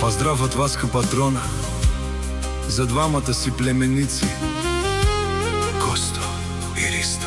Поздрав од Васко Патрона за двамата си племеници Косто и Ристо.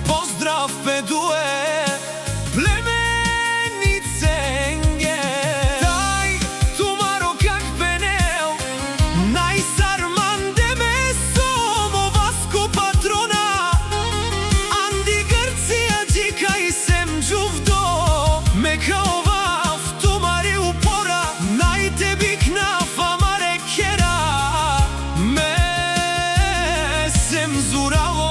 Pozdrav pedue, plemenice enge. Taj tumaro kak penel, najsarmande me somo Vasco Patrona. Andi Grcia dika i sem džuvdo, me kao vav tumari upora, najtebi knaf amare kera, me sem zuralo.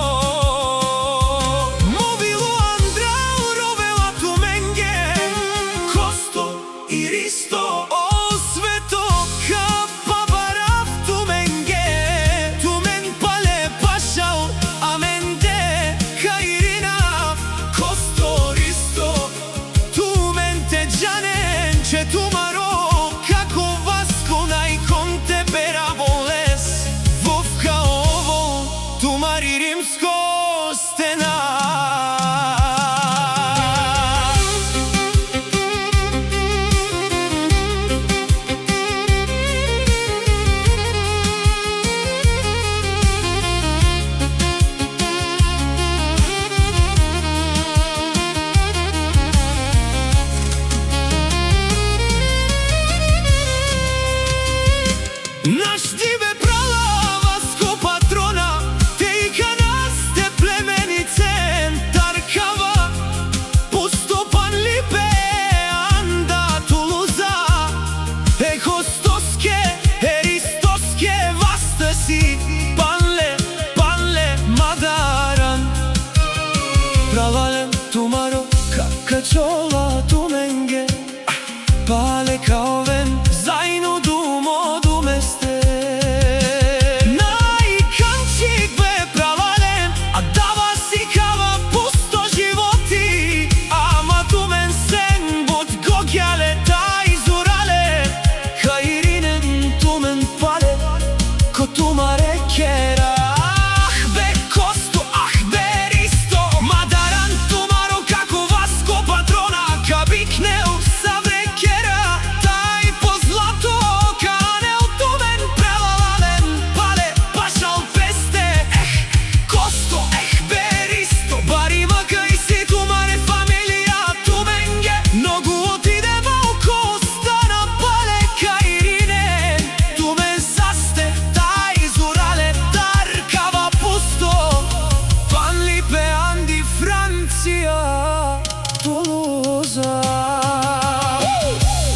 Naš dive prala Vasco Patrona, te i kanaste plemenice Tarkava, Pustopan lipe anda Tuluza, Hostoske, Ristoske vastasi, Panle madaran. Pravalem tumaro kakačola tumenge, Pale kao ven zajnu dumo.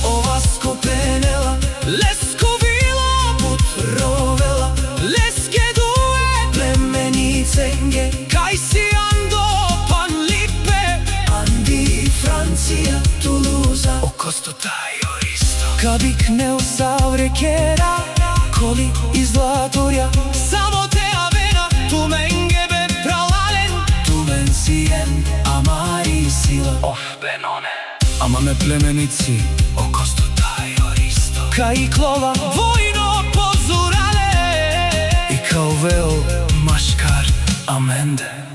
O Vasco penela, lesko vila put rovela, leske due plemenice enge, kaj si ando pan lipe, Andi Francija Tuluza, o Kosto taj o Risto. Kabik ne usavre kera, koli iz Laturja, samo te avena, tu menge be pralalen, tu men sien amari sila. Oh, Benone. Ама ме племениci o Kosto taj o Risto, Kaj klova vojno pozurale, i kao veo maškar Amende.